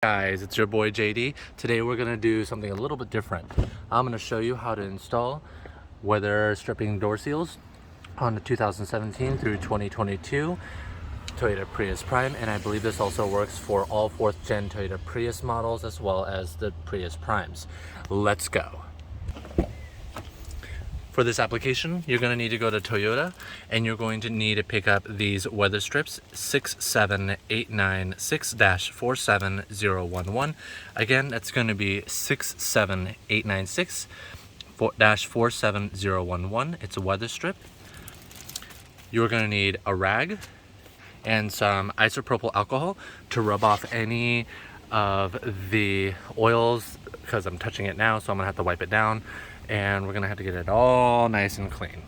Guys, it's your boy JD. Today we're gonna do something a little bit different. I'm gonna show you how to install weather stripping door seals on the 2017 through 2022 Toyota Prius Prime, and I believe this also works for all 4th gen Toyota Prius models as well as the Prius Primes. Let's go. For this application, you're going to need to go to Toyota and you're going to need to pick up these weather strips 67896-47011. Again, that's going to be 67896-47011. It's a weather strip. You're going to need a rag and some isopropyl alcohol to rub off any of the oils, because I'm touching it now, so I'm going to have to wipe it down. And we're gonna have to get it all nice and clean.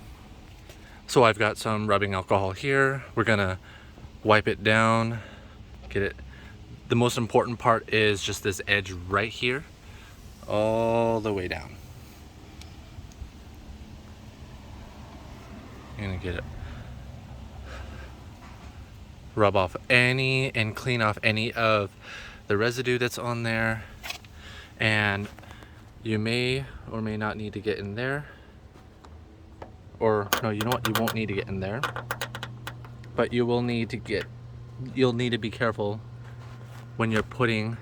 So I've got some rubbing alcohol here. We're gonna wipe it down, get it. The most important part is just this edge right here, all the way down. I'm gonna get it. Rub off any and clean off any of the residue that's on there. And you may or may not need to get in there. Or no, you know what? You won't need to get in there. But you will need to get, you'll need to be careful when you're putting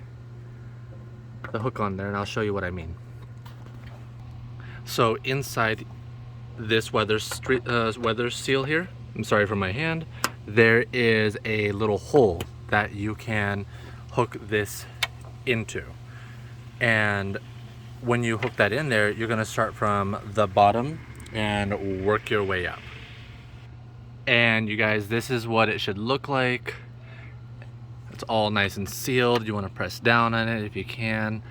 the hook on there, and I'll show you what I mean. So inside this weather seal here, I'm sorry for my hand, there is a little hole that you can hook this into. And when you hook that in there, you're gonna start from the bottom and work your way up. And you guys, this is what it should look like. It's all nice and sealed. You wanna press down on it if you can.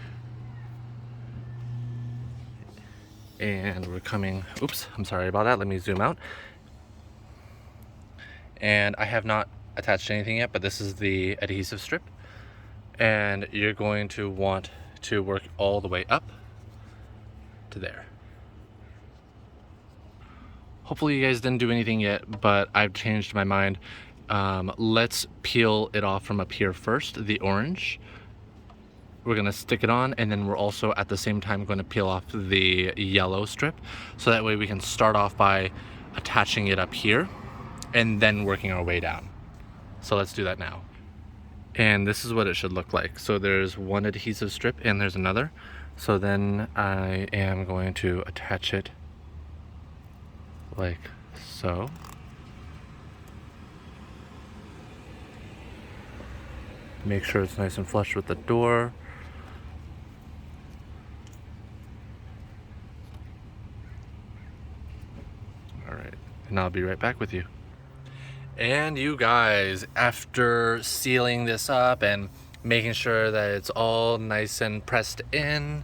And we're coming, oops, I'm sorry about that. Let me zoom out. And I have not attached anything yet, but this is the adhesive strip. And you're going to want to work all the way up to there. Hopefully you guys didn't do anything yet, but I've changed my mind. Let's peel it off from up here first, the orange. We're gonna stick it on, and then we're also at the same time going to peel off the yellow strip, so that way we can start off by attaching it up here and then working our way down. So let's do that now. And this is what it should look like. So there's one adhesive strip and there's another. So then I am going to attach it like so. Make sure it's nice and flush with the door. All right, and I'll be right back with you. And you guys, after sealing this up and making sure that it's all nice and pressed in,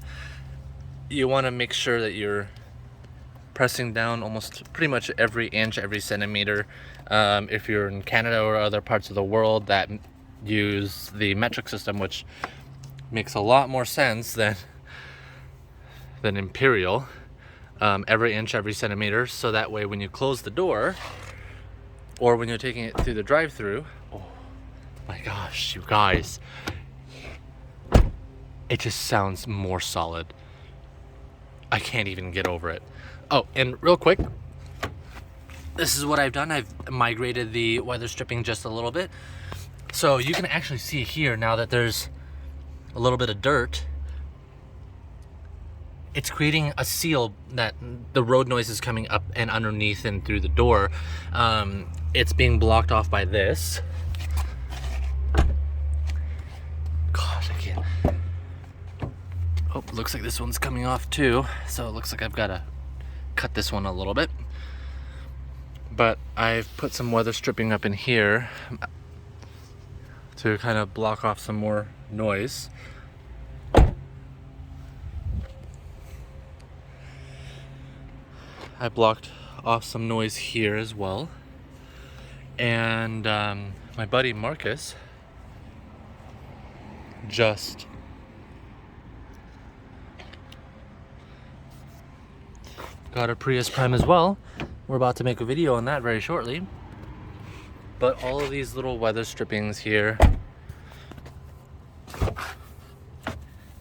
you want to make sure that you're pressing down almost pretty much every inch, every centimeter. If you're in Canada or other parts of the world that use the metric system, which makes a lot more sense than imperial, every inch, every centimeter, so that way when you close the door or when you're taking it through the drive-through, oh my gosh, you guys, it just sounds more solid. I can't even get over it. Oh, and real quick, this is what I've done. I've migrated the weather stripping just a little bit. So you can actually see here now that there's a little bit of dirt. It's creating a seal that the road noise is coming up and underneath and through the door. It's being blocked off by this. Gosh, I can't. Oh, looks like this one's coming off too. So it looks like I've got to cut this one a little bit. But I've put some weather stripping up in here to kind of block off some more noise. I blocked off some noise here as well. And my buddy Marcus just got a Prius Prime as well. We're about to make a video on that very shortly. But all of these little weather strippings here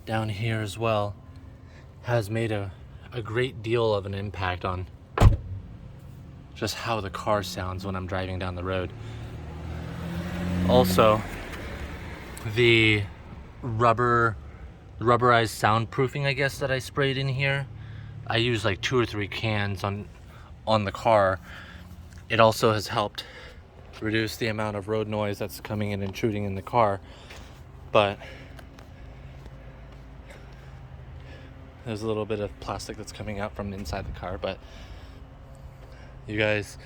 down here as well has made a great deal of an impact on just how the car sounds when I'm driving down the road. Also, the rubberized soundproofing, I guess, that I sprayed in here, I used like 2 or 3 cans on the car. It also has helped reduce the amount of road noise that's coming and intruding in the car. But there's a little bit of plastic that's coming out from inside the car. But you guys,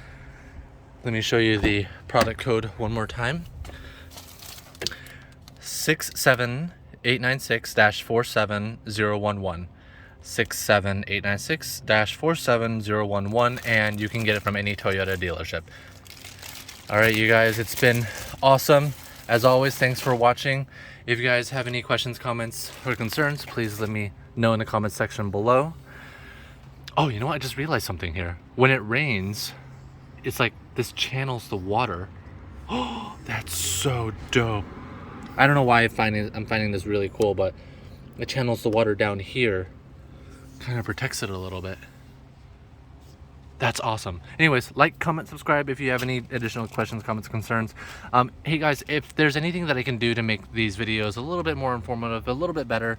let me show you the product code one more time. 67896-47011. 67896-47011, and you can get it from any Toyota dealership. All right, you guys, it's been awesome. As always, thanks for watching. If you guys have any questions, comments, or concerns, please let me know in the comment section below. Oh, you know what? I just realized something here. When it rains, it's like this channels the water. Oh, that's so dope. I don't know why I'm finding this really cool, but it channels the water down here, kind of protects it a little bit. That's awesome. Anyways, like, comment, subscribe if you have any additional questions, comments, concerns. Hey guys, if there's anything that I can do to make these videos a little bit more informative, a little bit better,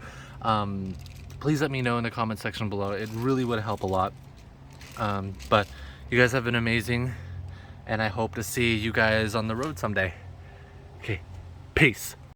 please let me know in the comment section below. It really would help a lot. But you guys have been amazing, and I hope to see you guys on the road someday. Okay, peace.